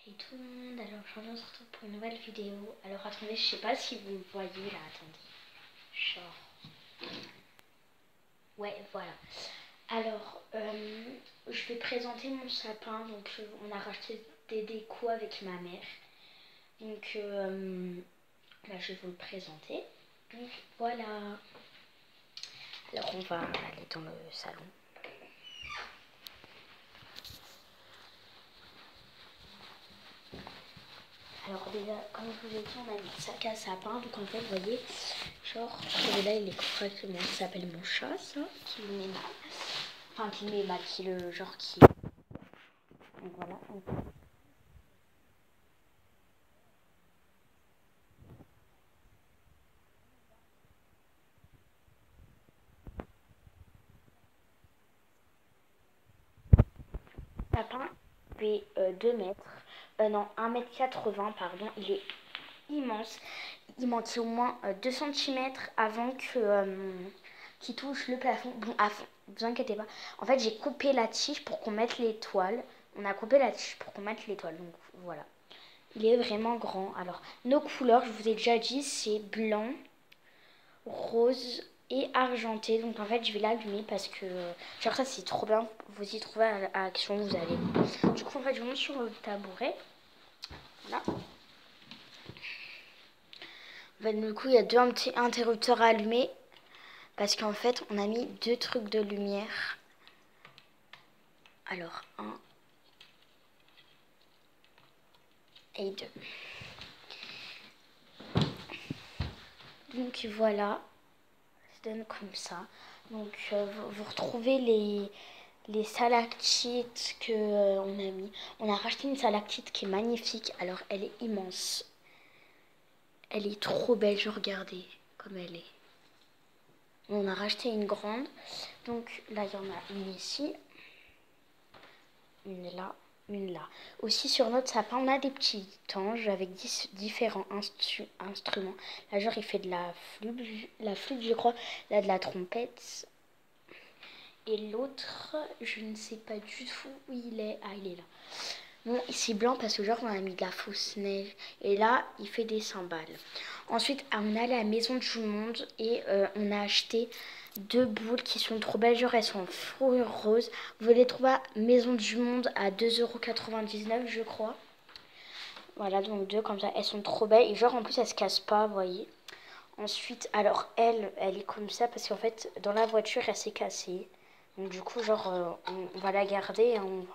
Salut tout le monde, alors aujourd'hui on se retrouve pour une nouvelle vidéo. Alors attendez, je sais pas si vous me voyez là, attendez. Genre. Ouais, voilà. Alors, je vais présenter mon sapin. Donc on a racheté des décos avec ma mère. Donc là je vais vous le présenter. Donc voilà. Alors on va aller dans le salon. Alors déjà, comme je vous ai dit, on a mis un sac à sapin. Donc en fait, vous voyez, genre, celui-là, il est correctement. Ça s'appelle mon chat, ça, qui le met mal. Enfin, qui le met mal, qui le genre qui... Donc voilà. Le sapin fait 2 mètres. Non, 1,80 m, pardon. Il est immense. Il manquait au moins 2 cm avant que... qui touche le plafond. Bon, vous inquiétez pas. En fait, j'ai coupé la tige pour qu'on mette l'étoile. On a coupé la tige pour qu'on mette l'étoile. Donc voilà. Il est vraiment grand. Alors, nos couleurs, je vous ai déjà dit, c'est blanc, rose et argenté. Donc en fait, je vais l'allumer parce que... genre ça, c'est trop bien. Vous y trouvez à Action, vous allez. Du coup, en fait, je monte sur le tabouret. Voilà. En fait, du coup, il y a deux interrupteurs allumés. Parce qu'en fait, on a mis 2 trucs de lumière. Alors, 1 et 2. Donc voilà, ça donne comme ça. Donc vous retrouvez les stalactites que on a mis. On a racheté une stalactite qui est magnifique. Alors elle est immense. Elle est trop belle, je regardais comme elle est. On a racheté une grande. Donc là il y en a une ici, une là, une là. Aussi sur notre sapin, on a des petits anges avec différents instruments. Là, genre, il fait de la flûte, je crois. Là, de la trompette. Et l'autre, je ne sais pas du tout où il est. Ah, il est là. Bon, c'est blanc parce que genre, on a mis de la fausse neige. Et là, il fait des cymbales. Ensuite, on est allé à la maison du monde et on a acheté 2 boules qui sont trop belles. Genre, elles sont en fourrure rose. Vous les trouvez à Maison du Monde à 2,99 €, je crois. Voilà, donc 2 comme ça. Elles sont trop belles. Et genre, en plus, elles se cassent pas, vous voyez. Ensuite, alors, elle est comme ça parce qu'en fait, dans la voiture, elle s'est cassée. Donc, du coup, genre, on va la garder. Hein, on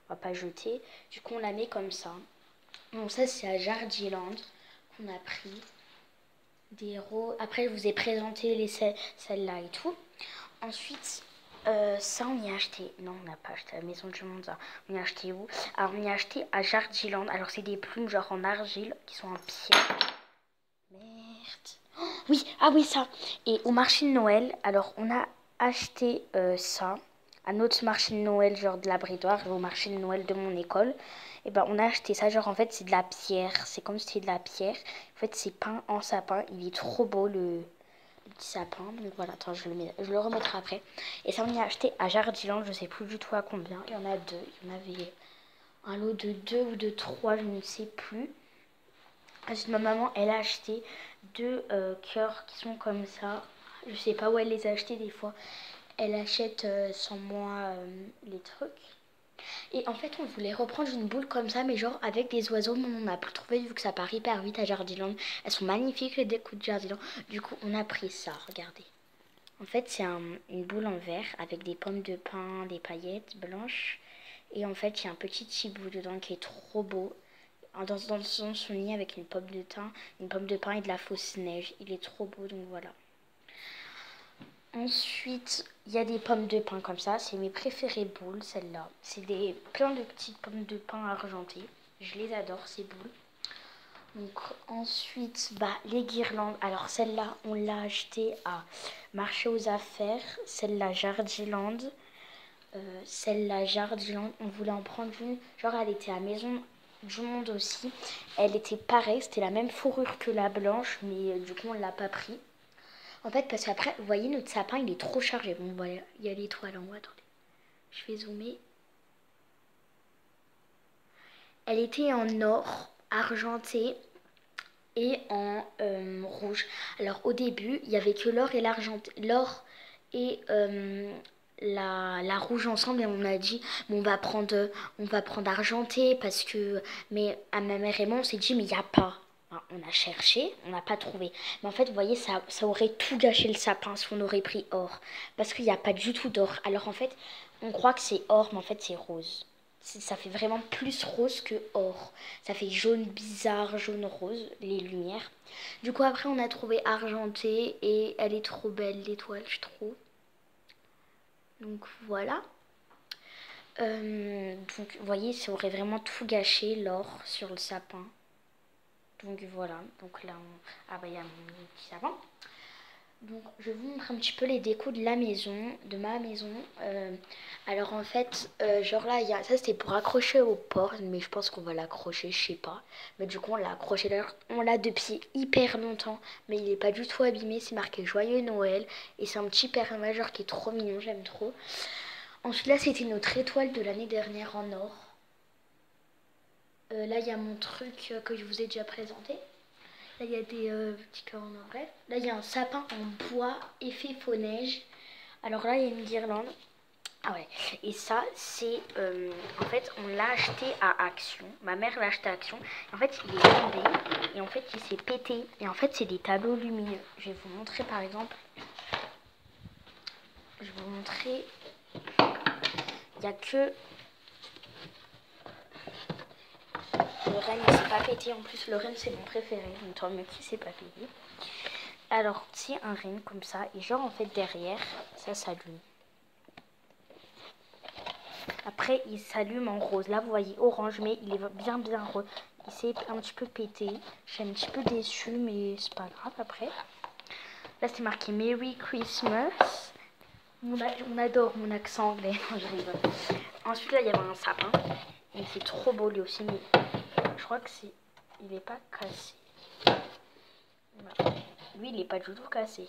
va pas jeter. Du coup, on la met comme ça. Donc, ça, c'est à Jardiland qu'on a pris. Des roses. Après, je vous ai présenté celles-là et tout. Ensuite, ça, on y a acheté. Non, on n'a pas acheté à la Maison du Monde. Ça. On y a acheté où? Alors, on y a acheté à Jardiland. Alors, c'est des plumes genre en argile qui sont en pierre. Merde. Oh, oui, ah oui, ça. Et au marché de Noël, alors, on a acheté ça. À notre marché de Noël, genre de l'abritoir, et au marché de Noël de mon école. Et ben, on a acheté ça. Genre, en fait, c'est de la pierre. C'est comme si c'était de la pierre. En fait, c'est peint en sapin. Il est trop beau, le petit sapin. Donc voilà, attends, je le remettrai après. Et ça, on y a acheté à Jardiland, je sais plus du tout à combien. Il y en a 2. Il y en avait un lot de 2 ou de 3, je ne sais plus. Ensuite, ma maman, elle a acheté 2 cœurs qui sont comme ça. Je sais pas où elle les a achetés des fois. Elle achète sans moi les trucs. Et en fait, on voulait reprendre une boule comme ça, mais genre avec des oiseaux, mais on n'a plus trouvé vu que ça part hyper vite à Jardiland. Elles sont magnifiques les décos de Jardiland. Du coup, on a pris ça, regardez. En fait, c'est une boule en verre avec des pommes de pin, des paillettes blanches. Et en fait, il y a un petit hibou dedans qui est trop beau. Dans son lit avec une pomme de pin et de la fausse neige. Il est trop beau, donc voilà. Ensuite, il y a des pommes de pin comme ça. C'est mes préférées boules, celles-là. C'est plein de petites pommes de pin argentées. Je les adore, ces boules. Donc ensuite, les guirlandes. Alors celle-là, on l'a achetée à Marché aux Affaires. Celle-là, Jardiland. Celle-là, Jardiland. On voulait en prendre une. Genre, elle était à Maison du Monde aussi. Elle était pareille. C'était la même fourrure que la blanche. Mais du coup, on ne l'a pas pris. En fait, parce qu'après, vous voyez, notre sapin, il est trop chargé. Bon, voilà, il y a l'étoile en haut. Attendez. Je vais zoomer. Elle était en or, argenté et en rouge. Alors au début, il n'y avait que l'or et l'argent, l'or et la rouge ensemble et on a dit bon, on va prendre argenté parce que mais à ma mère et moi on s'est dit mais il n'y a pas. Enfin, on a cherché, on n'a pas trouvé. Mais en fait, vous voyez, ça aurait tout gâché le sapin si on aurait pris or. Parce qu'il n'y a pas du tout d'or. Alors en fait, on croit que c'est or, mais en fait c'est rose. Ça fait vraiment plus rose que or. Ça fait jaune bizarre, jaune rose, les lumières. Du coup, après, on a trouvé argenté et elle est trop belle, l'étoile, je trouve. Donc voilà. Donc, vous voyez, ça aurait vraiment tout gâché, l'or sur le sapin. Donc voilà. Donc là, ah bah, il y a mon petit sapin. Donc je vais vous montrer un petit peu les décos de la maison, de ma maison. Alors en fait, genre là, ça c'était pour accrocher aux portes, mais je pense qu'on va l'accrocher, je sais pas. Mais du coup on l'a accroché d'ailleurs, on l'a depuis hyper longtemps, mais il est pas du tout abîmé, c'est marqué Joyeux Noël. Et c'est un petit Père Noël genre qui est trop mignon, j'aime trop. Ensuite là c'était notre étoile de l'année dernière en or. Là il y a mon truc que je vous ai déjà présenté. Là, il y a des petits cœurs en vrai. Là, il y a un sapin en bois effet faux neige. Alors là, il y a une guirlande. Ah ouais. Et ça, c'est... en fait, on l'a acheté à Action. Ma mère l'a acheté à Action. En fait, il est tombé. Et en fait, il s'est pété. Et en fait, c'est des tableaux lumineux. Je vais vous montrer, par exemple. Je vais vous montrer. Il n'y a que... Le renne, il s'est pas pété. En plus, le renne, c'est mon préféré. Donc, tant mieux qu'il s'est pas pété. Alors, c'est un renne comme ça. Et genre, en fait, derrière, ça s'allume. Après, il s'allume en rose. Là, vous voyez orange, mais il est bien, bien rose. Il s'est un petit peu pété. Je suis un petit peu déçue, mais c'est pas grave après. Là, c'est marqué Merry Christmas. On adore mon accent anglais. Je rigole. Ensuite, là, il y avait un sapin. Il était trop beau lui aussi, mais je crois que c'est... Il n'est pas cassé. Voilà. Lui, il n'est pas du tout cassé.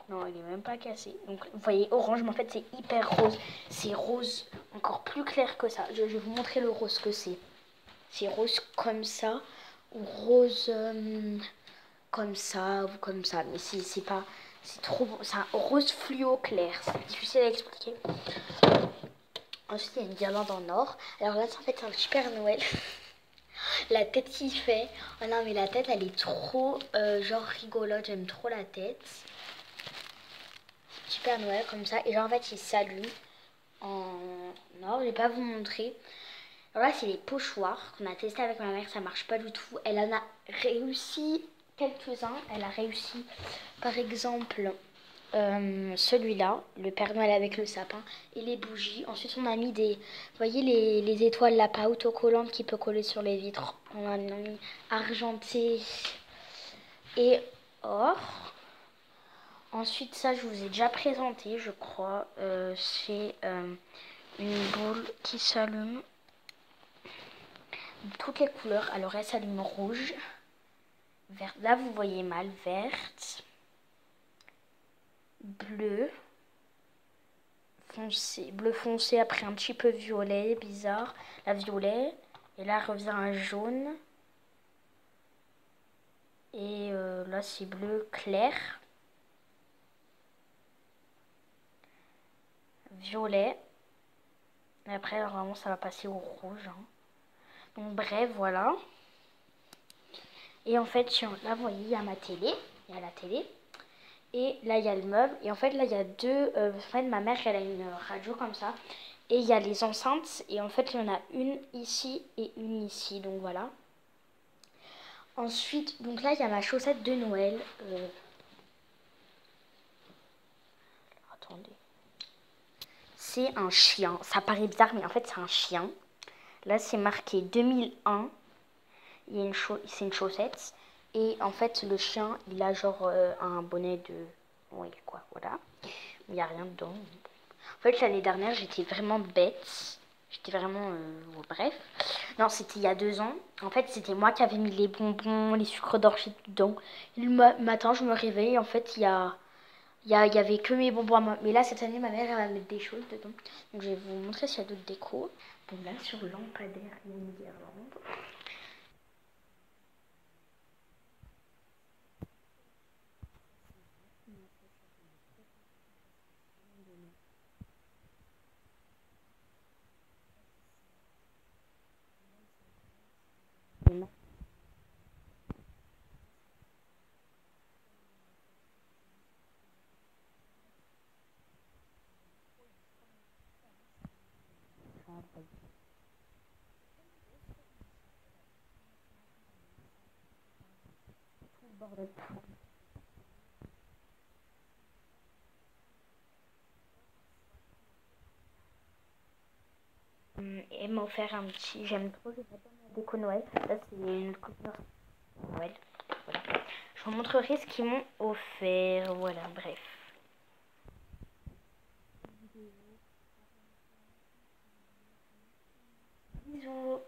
Non, il est même pas cassé. Donc, vous voyez, orange, mais en fait, c'est hyper rose. C'est rose encore plus clair que ça. Je vais vous montrer le rose que c'est. C'est rose comme ça, ou rose comme ça, ou comme ça. Mais c'est pas... C'est trop... C'est un rose fluo clair. C'est difficile à expliquer. Ensuite, il y a une guirlande en or. Alors là, c'est en fait un petit Père Noël. La tête qu'il fait. Oh non, mais la tête, elle est trop, genre, rigolote. J'aime trop la tête. Père Noël comme ça. Et genre en fait il s'allume en or. Je vais pas vous montrer. Alors là c'est les pochoirs qu'on a testé avec ma mère. Ça marche pas du tout. Elle en a réussi quelques-uns. Elle a réussi par exemple celui-là, le Père Noël avec le sapin et les bougies. Ensuite on a mis des, vous voyez les étoiles, la pas autocollante qui peut coller sur les vitres. On a mis argenté et or. Ensuite, ça, je vous ai déjà présenté, je crois. C'est une boule qui s'allume de toutes les couleurs. Alors, elle s'allume rouge, verte. Là, vous voyez mal, verte, bleu, foncé. Bleu foncé, après un petit peu violet, bizarre. La violet. Et là, revient un jaune. Et là, c'est bleu clair. Violet. Et après, normalement, ça va passer au rouge. Hein. Donc, bref, voilà. Et en fait, là, vous voyez, il y a ma télé. Il y a la télé. Et là, il y a le meuble. Et en fait, là, il y a deux... en fait, ma mère, elle a une radio comme ça. Et il y a les enceintes. Et en fait, il y en a une ici et une ici. Donc, voilà. Ensuite, donc là, il y a ma chaussette de Noël. Attendez. C'est un chien. Ça paraît bizarre, mais en fait, c'est un chien. Là, c'est marqué 2001. C'est une chaussette. Et en fait, le chien, il a genre un bonnet de... Oui, quoi, voilà. Il n'y a rien dedans. En fait, l'année dernière, j'étais vraiment bête. J'étais vraiment... bref. Non, c'était il y a 2 ans. En fait, c'était moi qui avais mis les bonbons, les sucres d'orge dedans. Et le matin, je me réveille. En fait, il y avait que mes bonbons à moi. Mais là, cette année, ma mère, elle va mettre des choses dedans. Donc, je vais vous montrer s'il y a d'autres décos. Et là, sur le lampadaire, il y a une guirlande. Elle m'a offert un petit. J'aime trop les déco Noël. Là, c'est une couleur Noël. Voilà. Je vous montrerai ce qu'ils m'ont offert. Voilà, bref. Bisous.